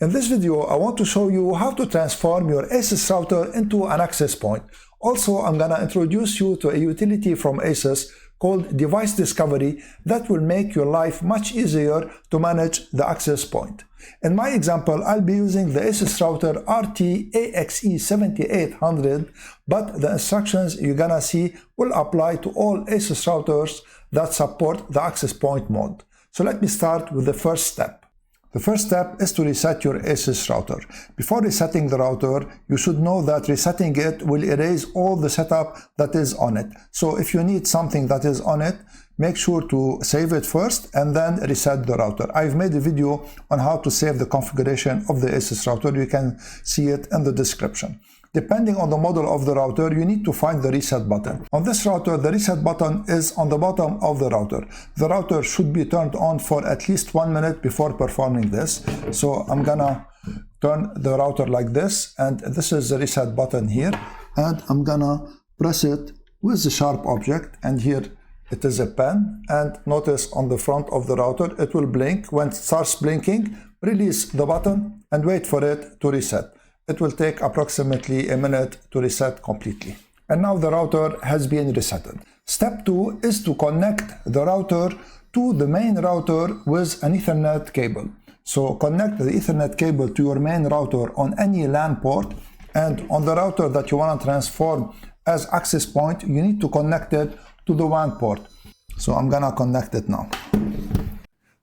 In this video, I want to show you how to transform your Asus router into an access point. Also, I'm gonna introduce you to a utility from Asus called Device Discovery that will make your life much easier to manage the access point. In my example, I'll be using the Asus router RT-AXE7800, but the instructions you're gonna see will apply to all Asus routers that support the access point mode. So let me start with the first step. The first step is to reset your Asus router. Before resetting the router, you should know that resetting it will erase all the setup that is on it. So if you need something that is on it, make sure to save it first and then reset the router. I've made a video on how to save the configuration of the Asus router. You can see it in the description. Depending on the model of the router, you need to find the reset button. On this router, the reset button is on the bottom of the router. The router should be turned on for at least 1 minute before performing this. So I'm gonna turn the router like this, and this is the reset button here, and I'm gonna press it with the sharp object, and here it is a pen, and notice on the front of the router it will blink. When it starts blinking, release the button and wait for it to reset. It will take approximately a minute to reset completely. And now the router has been resetted. Step 2 is to connect the router to the main router with an Ethernet cable. So connect the Ethernet cable to your main router on any LAN port, and on the router that you want to transform as access point, you need to connect it to the WAN port. So I'm gonna connect it now.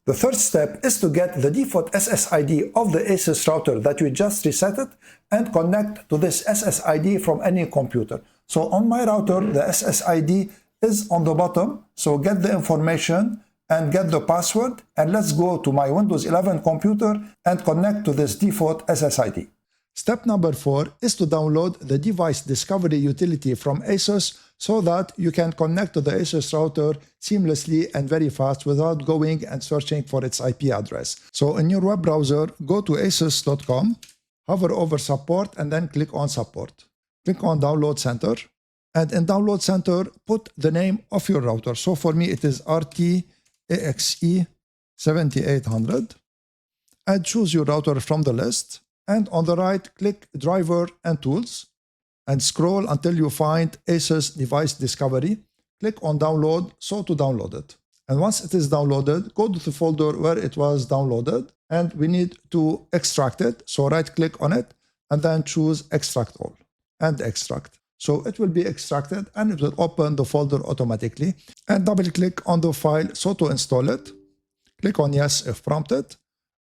The third step is to get the default SSID of the Asus router that you just reset and connect to this SSID from any computer. So on my router, the SSID is on the bottom. So get the information and get the password, and let's go to my Windows 11 computer and connect to this default SSID. Step number 4 is to download the Device Discovery utility from Asus so that you can connect to the Asus router seamlessly and very fast without going and searching for its IP address. So in your web browser, go to asus.com, hover over support, and then click on support. Click on Download Center, and in Download Center, put the name of your router. So for me, it is RT-AXE7800, and choose your router from the list. And on the right, click Driver and Tools, and scroll until you find Asus Device Discovery. Click on Download, so to download it. And once it is downloaded, go to the folder where it was downloaded, and we need to extract it. So right-click on it, and then choose Extract All, and extract. So it will be extracted, and it will open the folder automatically. And double-click on the file, so to install it. Click on Yes if prompted,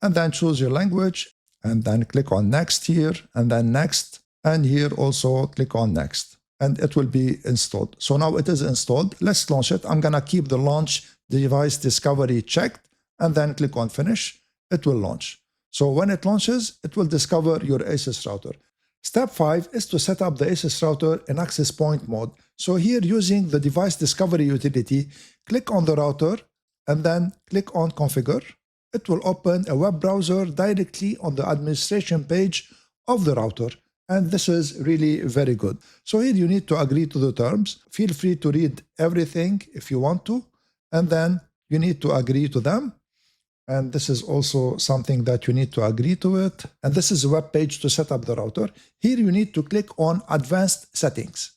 and then choose your language, and then click on Next here, and then Next, and here also click on Next, and it will be installed. So now it is installed. Let's launch it. I'm gonna keep the Launch Device Discovery checked, and then click on Finish. It will launch. So when it launches, it will discover your Asus router. Step 5 is to set up the Asus router in access point mode. So here, using the Device Discovery utility, click on the router, and then click on Configure. It will open a web browser directly on the administration page of the router. And this is really very good. So here you need to agree to the terms. Feel free to read everything if you want to, and then you need to agree to them. And this is also something that you need to agree to it. And this is a web page to set up the router. Here you need to click on Advanced Settings.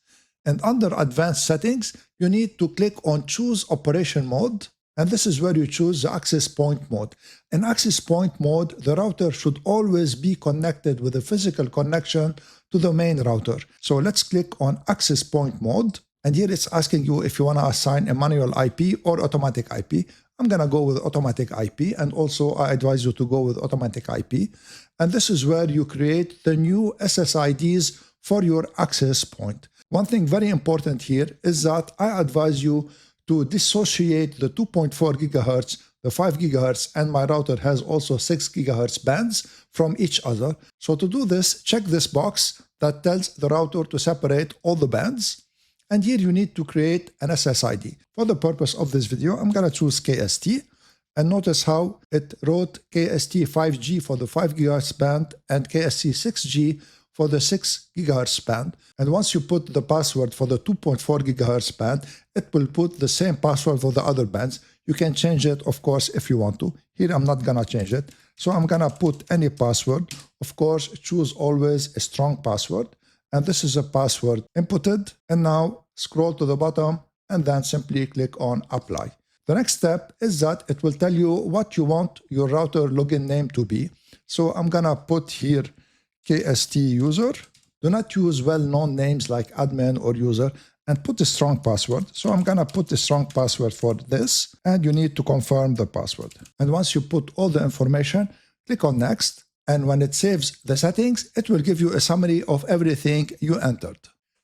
And under Advanced Settings, you need to click on Choose Operation Mode. And this is where you choose the access point mode. In access point mode, the router should always be connected with a physical connection to the main router. So let's click on access point mode. And here it's asking you if you want to assign a manual IP or automatic IP. I'm going to go with automatic IP. And also I advise you to go with automatic IP. And this is where you create the new SSIDs for your access point. One thing very important here is that I advise you to dissociate the 2.4 gigahertz, the 5 gigahertz, and my router has also 6 gigahertz bands from each other. So to do this, check this box that tells the router to separate all the bands. And here you need to create an SSID. For the purpose of this video, I'm gonna choose KST. And notice how it wrote KST 5G for the 5 gigahertz band and KST 6G for the 6 gigahertz band. And once you put the password for the 2.4 gigahertz band, it will put the same password for the other bands. You can change it, of course, if you want to. Here, I'm not gonna change it. So I'm gonna put any password. Of course, choose always a strong password. And this is a password inputted. And now scroll to the bottom and then simply click on apply. The next step is that it will tell you what you want your router login name to be. So I'm gonna put here KST user. Do not use well-known names like admin or user, and put a strong password. So I'm gonna put a strong password for this, and you need to confirm the password. And once you put all the information, click on next. And when it saves the settings, it will give you a summary of everything you entered.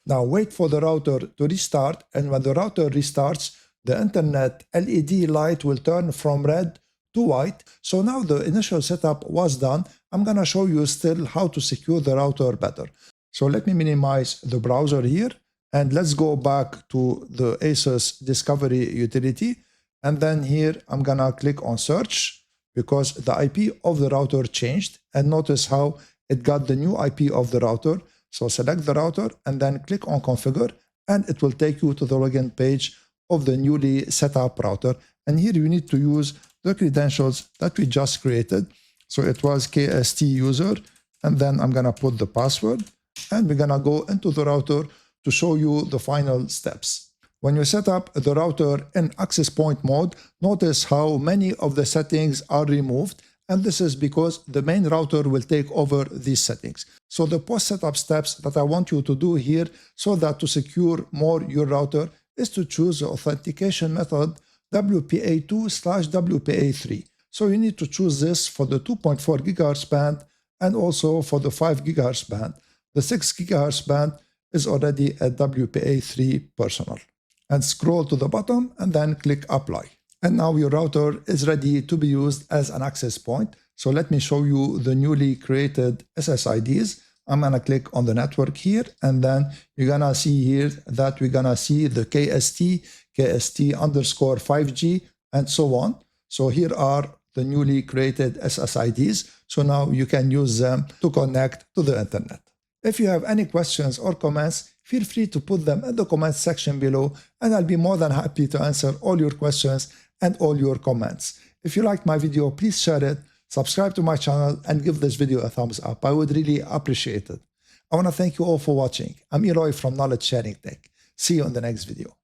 Now wait for the router to restart, and when the router restarts, the internet LED light will turn from red to white. So now the initial setup was done. I'm gonna show you still how to secure the router better. So let me minimize the browser here, and let's go back to the Asus Discovery utility. And then here I'm gonna click on search because the IP of the router changed, and notice how it got the new IP of the router. So select the router and then click on configure, and it will take you to the login page of the newly set up router. And here you need to use the credentials that we just created. So it was KST user, and then I'm gonna put the password, and we're gonna go into the router to show you the final steps. When you set up the router in access point mode, notice how many of the settings are removed, and this is because the main router will take over these settings. So the post-setup steps that I want you to do here so that to secure more your router is to choose the authentication method WPA2/WPA3. So you need to choose this for the 2.4 GHz band and also for the 5 GHz band. The 6 GHz band is already a WPA3 personal. And scroll to the bottom and then click apply. And now your router is ready to be used as an access point. So let me show you the newly created SSIDs. I'm gonna click on the network here, and then you're gonna see here that we're gonna see the KST_5G, and so on. So here are the newly created SSIDs. So now you can use them to connect to the internet. If you have any questions or comments, feel free to put them in the comments section below, and I'll be more than happy to answer all your questions and all your comments. If you liked my video, please share it, subscribe to my channel, and give this video a thumbs up. I would really appreciate it. I want to thank you all for watching. I'm Eloy from Knowledge Sharing Tech. See you in the next video.